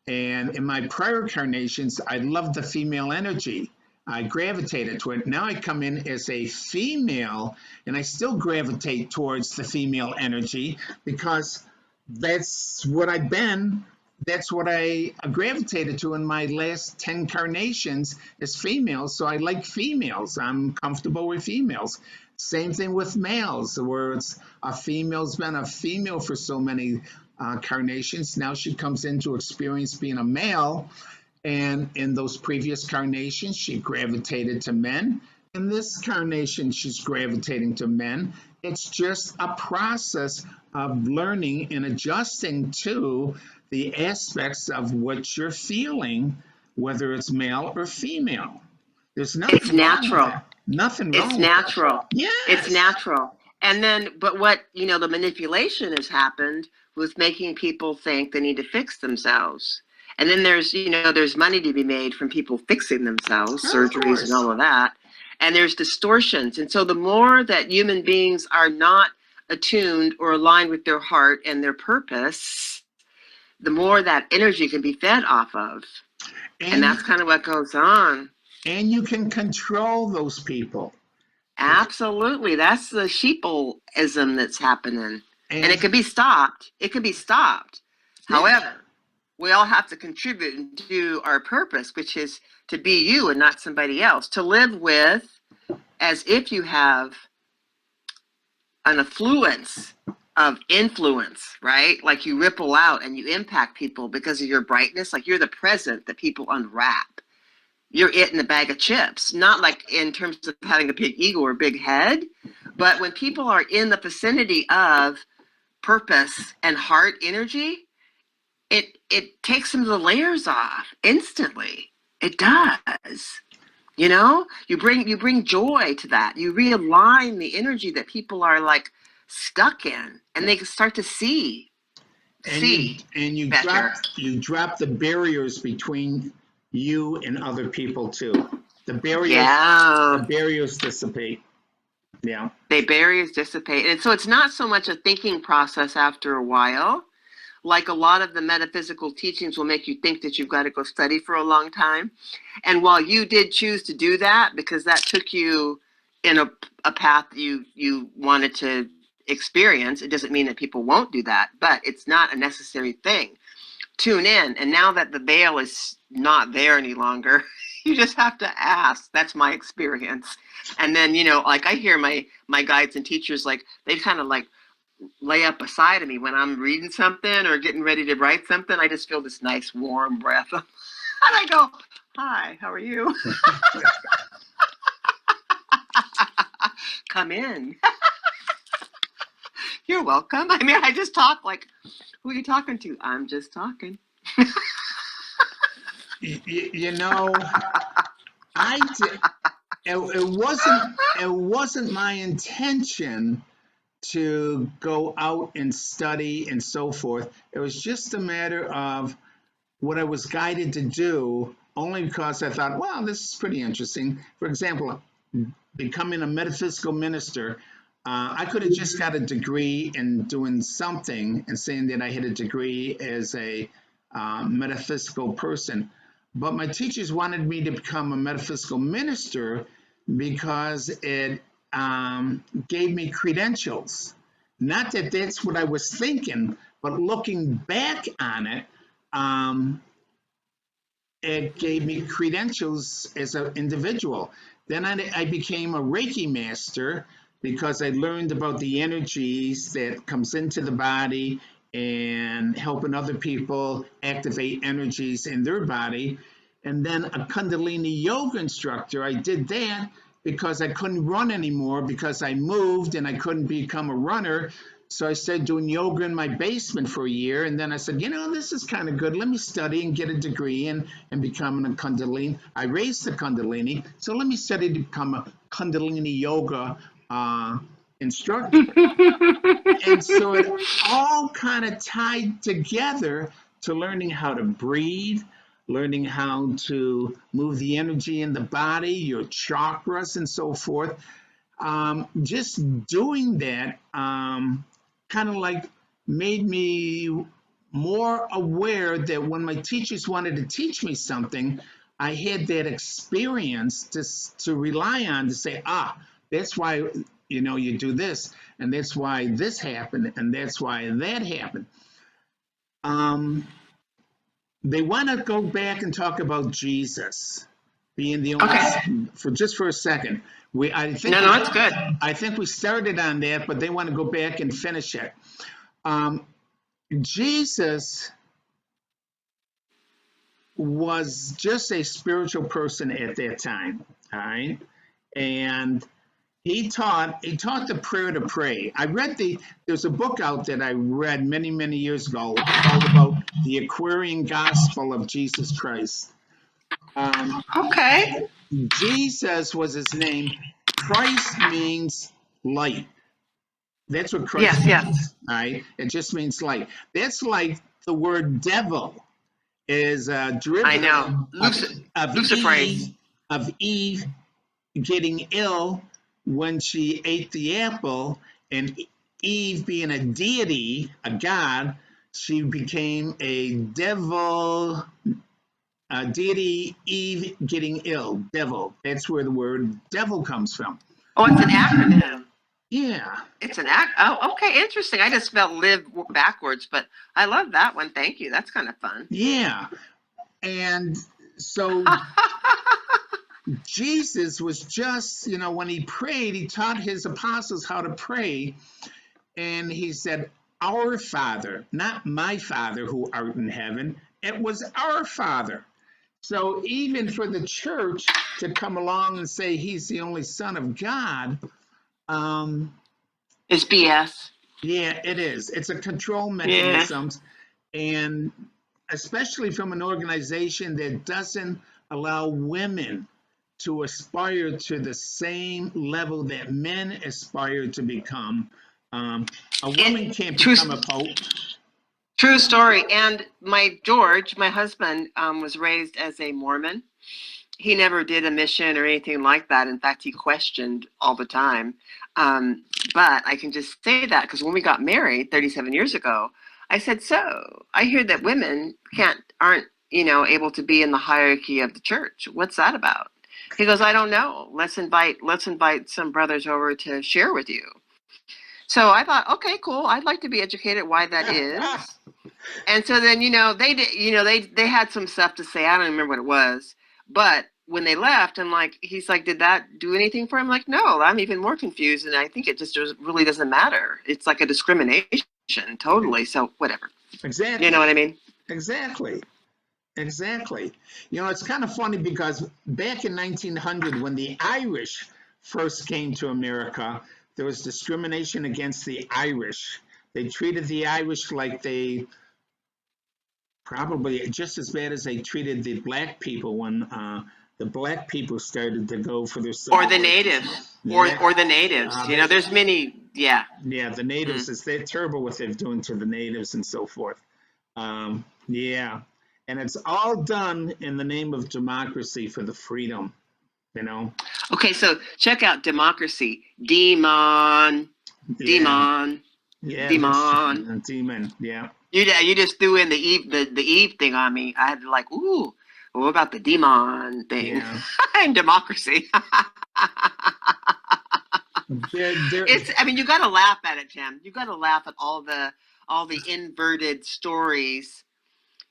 And in my prior carnations, I loved the female energy. I gravitated to it. Now I come in as a female and I still gravitate towards the female energy because that's what I've been. That's what I gravitated to in my last 10 carnations as females. So I like females. I'm comfortable with females. Same thing with males, where it's a female's been a female for so many carnations. Now she comes into experience being a male. And in those previous carnations, she gravitated to men. In this carnation, she's gravitating to men. It's just a process of learning and adjusting to the aspects of what you're feeling, whether it's male or female. There's It's nothing wrong with natural. that. Nothing It's wrong with that. natural. It's Yes. natural. And then, but what, the manipulation has happened with making people think they need to fix themselves. And then there's money to be made from people fixing themselves, Oh, of surgeries and course. all of that. And there's distortions. And so the more that human beings are not attuned or aligned with their heart and their purpose, the more that energy can be fed off of. And And that's kind of what goes on. and you can control those people. Absolutely. That's the sheeple-ism that's happening. And it And can be stopped. It can be stopped. yeah, However, we all have to contribute and do our purpose, which is to be you and not somebody else, to live with as if you have an affluence of influence, right? Like you ripple out and you impact people because of your brightness. Like you're the present that people unwrap. You're it in a bag of chips, not like in terms of having a big ego or big head, but when people are in the vicinity of purpose and heart energy, it takes some of the layers off instantly. It does. You know, you bring joy to that. You realign the energy that people are like stuck in, and they can start to see and you better. drop the barriers between you and other people too. The Yeah, barriers dissipate. Yeah. they barriers dissipate, and so it's not so much a thinking process after a while. Like a lot of the metaphysical teachings will make you think that you've got to go study for a long time. And while you did choose to do that because that took you in a path you wanted to experience, it doesn't mean that people won't do that, but it's not a necessary thing. Tune in. And now that the veil is not there any longer, you just have to ask. That's my experience. And then, like I hear my guides and teachers, like they kind of like lay up beside of me when I'm reading something or getting ready to write something. I just feel this nice warm breath. And I go, hi, how are you? Come in. You're welcome. I mean, I just talk like, who are you talking to? I'm just talking. You know, I did, it wasn't my intention to go out and study and so forth. It was just a matter of what I was guided to do, only because I thought, well, this is pretty interesting. For example, becoming a metaphysical minister, I could have just got a degree in doing something and saying that I had a degree as a metaphysical person. But my teachers wanted me to become a metaphysical minister because it gave me credentials. Not that that's what I was thinking, but looking back on it, it gave me credentials as an individual. Then I became a Reiki master because I learned about the energies that comes into the body and helping other people activate energies in their body. And then a Kundalini yoga instructor, I did that because I couldn't run anymore because I moved and I couldn't become a runner. So I started doing yoga in my basement for a year. And then I said, this is kind of good. Let me study and get a degree and become a Kundalini. I raised the Kundalini. So let me study to become a Kundalini yoga instructor. And so it all kind of tied together to learning how to breathe, learning how to move the energy in the body, your chakras, and so forth. Just doing that kind of like made me more aware that when my teachers wanted to teach me something, I had that experience to rely on to say, that's why you do this, and that's why this happened, and that's why that happened. They want to go back and talk about Jesus being the only for a second. No, it's good. I think we started on that, but they want to go back and finish it. Jesus was just a spiritual person at that time, all right? And he taught the prayer to pray. There's a book out that I read many, many years ago called about the Aquarian Gospel of Jesus Christ. Okay. Jesus was his name. Christ means light. That's what Christ Yes, means. yes. Right? It just means light. That's like the word devil is a I derivative know. of Luciferase. Eve getting ill when she ate the apple, and Eve being a deity, a god, She became a devil, a deity, Eve getting ill. Devil. That's where the word devil comes from. Oh, it's an acronym. Yeah. It's an act. Oh, okay, interesting. I just spelled live backwards, but I love that one. Thank you. That's kind of fun. Yeah. And so Jesus was just, when he prayed, he taught his apostles how to pray. And he said, Our Father, not my Father who art in heaven. It was our Father. So even for the church to come along and say he's the only Son of God, It's BS. yeah, it is. It's a control Yeah. mechanism, and especially from an organization that doesn't allow women to aspire to the same level that men aspire to become. A woman can't True, become a pope. true story. And my George, my husband, was raised as a Mormon. He never did a mission or anything like that. In fact, he questioned all the time. But I can just say that because when we got married 37 years ago, I said, "So I hear that women aren't able to be in the hierarchy of the church. What's that about?" He goes, "I don't know. Let's invite some brothers over to share with you." So I thought, okay, cool. I'd like to be educated why that is. And so then, they did, they had some stuff to say. I don't remember what it was, but when they left, he's like, did that do anything for him? I'm like, no, I'm even more confused. And I think it just really doesn't matter. It's like a discrimination, totally. So whatever. Exactly. You know what I mean? Exactly. Exactly. It's kind of funny because back in 1900, when the Irish first came to America, there was discrimination against the Irish. They treated the Irish like they probably just as bad as they treated the black people when the black people started to go for their Or civil the rights. natives, Yeah. or the natives. There's many. Yeah. Yeah, the natives is they're terrible what they're doing to the natives and so forth. Yeah, and it's all done in the name of democracy for the freedom. Okay, so check out democracy. Demon. Yeah, Demon. yeah, that's Demon. demon. Yeah. You just threw in the Eve thing on me. I had to like, ooh, what about the demon thing Yeah. and democracy? There. It's. I mean, you got to laugh at it, Tim. You got to laugh at all the inverted stories,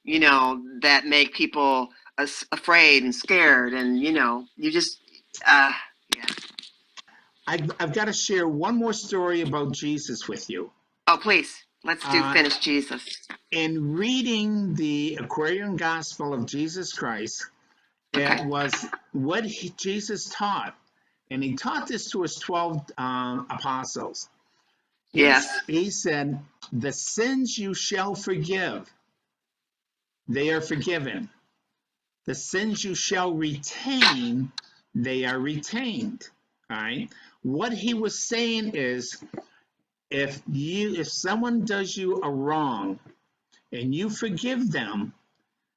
that make people afraid and scared, and you just, yeah. I've got to share one more story about Jesus with you. Oh, please, let's do Uh, finish Jesus. in reading the Aquarian Gospel of Jesus Christ, it Okay. was what Jesus taught. And he taught this to his 12 apostles. Yes. He said, the sins you shall forgive, they are forgiven. The sins you shall retain, they are retained. All right. What he was saying is, if someone does you a wrong and you forgive them,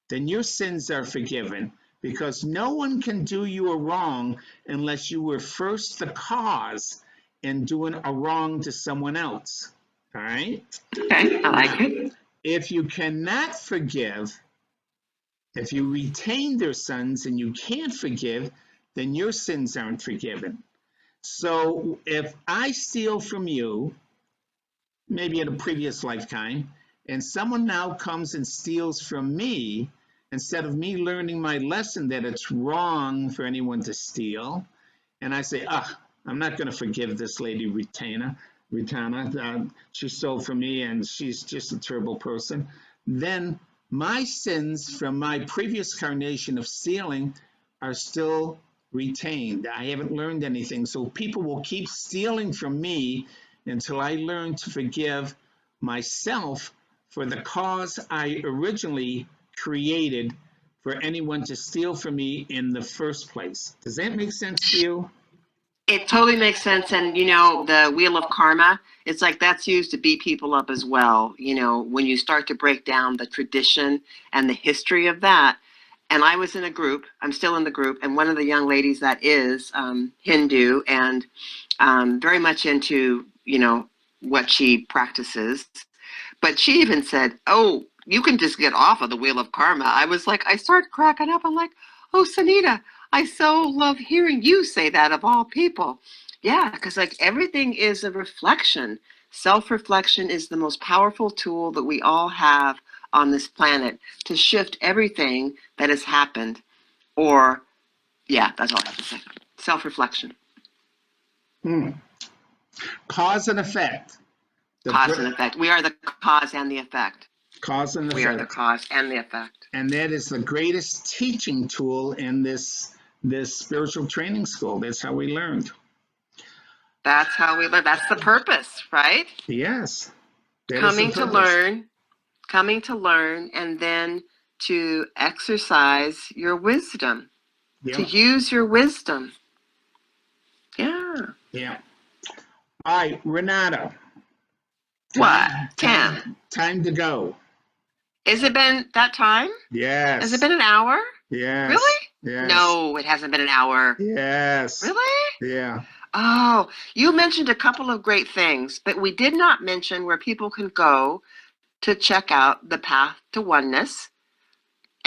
then your sins are forgiven, because no one can do you a wrong unless you were first the cause in doing a wrong to someone else. All right? Okay, I like it. If you cannot forgive, if you retain their sins and you can't forgive, then your sins aren't forgiven. So if I steal from you, maybe in a previous lifetime, and someone now comes and steals from me, instead of me learning my lesson that it's wrong for anyone to steal, and I say, I'm not going to forgive this lady Ritana, she stole from me and she's just a terrible person, then my sins from my previous carnation of stealing are still retained. I haven't learned anything. So people will keep stealing from me until I learn to forgive myself for the cause I originally created for anyone to steal from me in the first place. Does that make sense to you? It totally makes sense. And, the wheel of karma, it's like that's used to beat people up as well. When you start to break down the tradition and the history of that. And I was in a group, I'm still in the group, and one of the young ladies that is Hindu and very much into, what she practices. But she even said, "Oh, you can just get off of the wheel of karma." I was like, I started cracking up. I'm like, "Oh, Sanita, I so love hearing you say that of all people." Yeah, because like everything is a reflection. Self-reflection is the most powerful tool that we all have on this planet to shift everything that has happened. Or, yeah, that's all I have to say. Self-reflection, Hmm. Cause and effect. cause and effect. We are the cause and the effect. Cause and We are the effect. cause and the effect. And that is the greatest teaching tool in this spiritual training school. That's how we learned. That's how we live. That's the purpose, right? Yes, that is the Coming to purpose. learn, coming to learn, and then to exercise your wisdom, to Yeah, use your wisdom. Yeah. yeah. All right, Renata, What? time, Tim, time to go. has it been that time? Has it Yes, been an hour? yes, Really? yes, No, it hasn't been an hour. yes. Really? Yeah. Oh, you mentioned a couple of great things, but we did not mention where people can go to check out the path to oneness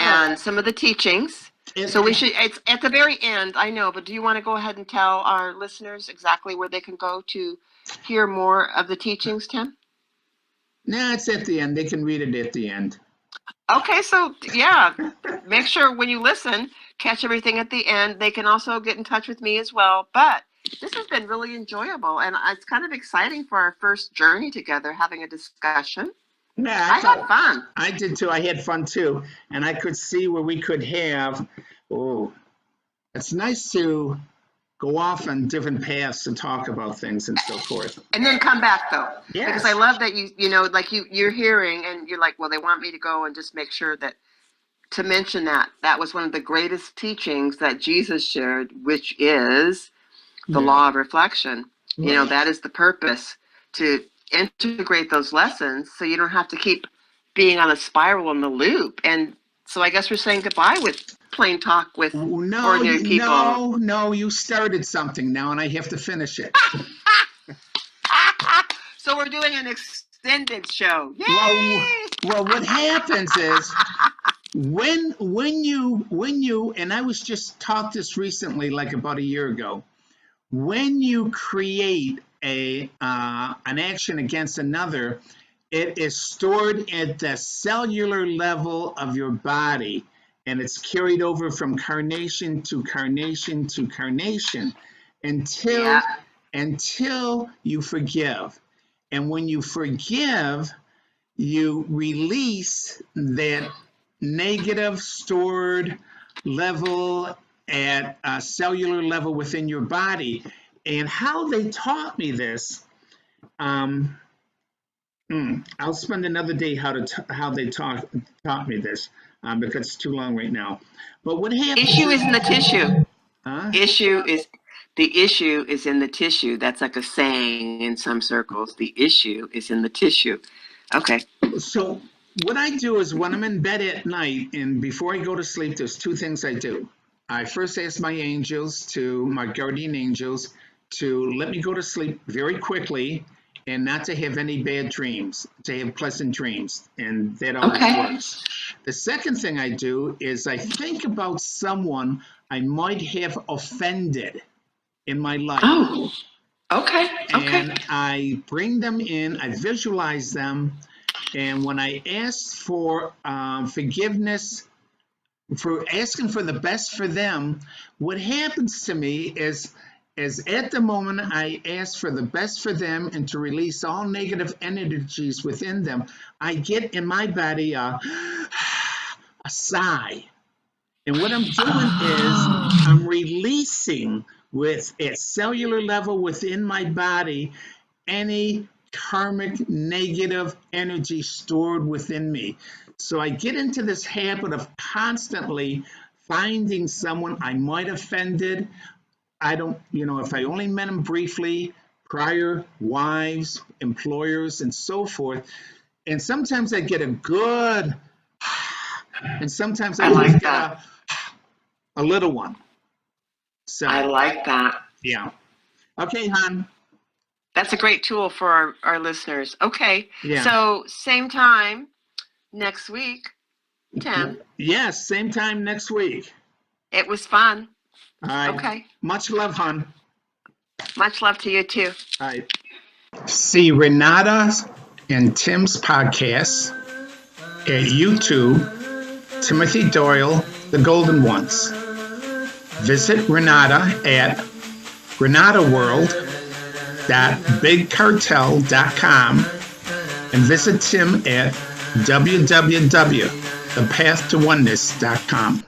Oh, and some of the teachings. it, So we it, should, it's at the very end, I know, but do you want to go ahead and tell our listeners exactly where they can go to hear more of the teachings, Tim? no, it's at the end. They can read it at the end. Okay, so yeah, make sure when you listen, catch everything at the end. They can also get in touch with me as well. But this has been really enjoyable, and it's kind of exciting for our first journey together, having a discussion. Yeah, I I had thought fun. I did too. I had fun too, and I could see where we could have. Oh, it's nice to go off on different paths and talk about things and so forth. And then come back though, because I Yes. love that you know, like you're hearing and you're like, well, they want me to go and just make sure that to mention that that was one of the greatest teachings that Jesus shared, which is the Yeah. law of reflection. You know, Right. that is the purpose to integrate those lessons so you don't have to keep being on a spiral in the loop. And so I guess we're saying goodbye with plain talk with No, ordinary people. no, no. You started something now, and I have to finish it. So we're doing an extended show. Well, Yay! well, what happens is when you and I was just taught this recently, like about a year ago. When you create a an action against another, it is stored at the cellular level of your body, and it's carried over from carnation to carnation to carnation until Yeah. until you forgive. And when you forgive, you release that negative stored level at a cellular level within your body. And how they taught me this, um, I'll spend another day how they taught me this because it's too long right now. But what happens Issue is, is in the tissue. huh? Issue is the issue is in the tissue. That's like a saying in some circles. The issue is in the tissue. Okay. So what I do is when I'm in bed at night and before I go to sleep, there's two things I do. I first ask my angels my guardian angels, to let me go to sleep very quickly and not to have any bad dreams, to have pleasant dreams. And that always Okay. works. The second thing I do is I think about someone I might have offended in my life. Oh. Okay. Okay. And I bring them in, I visualize them, and when I ask for forgiveness, for asking for the best for them, what happens to me is at the moment I ask for the best for them and to release all negative energies within them, I get in my body a sigh. And what I'm doing is Oh. I'm releasing with at cellular level within my body any karmic negative energy stored within me. So I get into this habit of constantly finding someone I might have offended. I don't, if I only met them briefly, prior wives, employers, and so forth. And sometimes I get a good, and sometimes I I just like get that. a little one. I So, like that. yeah. Okay, hon. That's a great tool for our listeners. Okay. Yeah. So same time next week, Tim. Yes, same time next week. It was fun. All right. Okay. Much love, hon. Much love to you too. All right. See Renata and Tim's podcast at YouTube, Timothy Doyle, The Golden Ones. Visit Renata at renataworld.bigcartel.com and visit Tim at www.thepathtowoneness.com.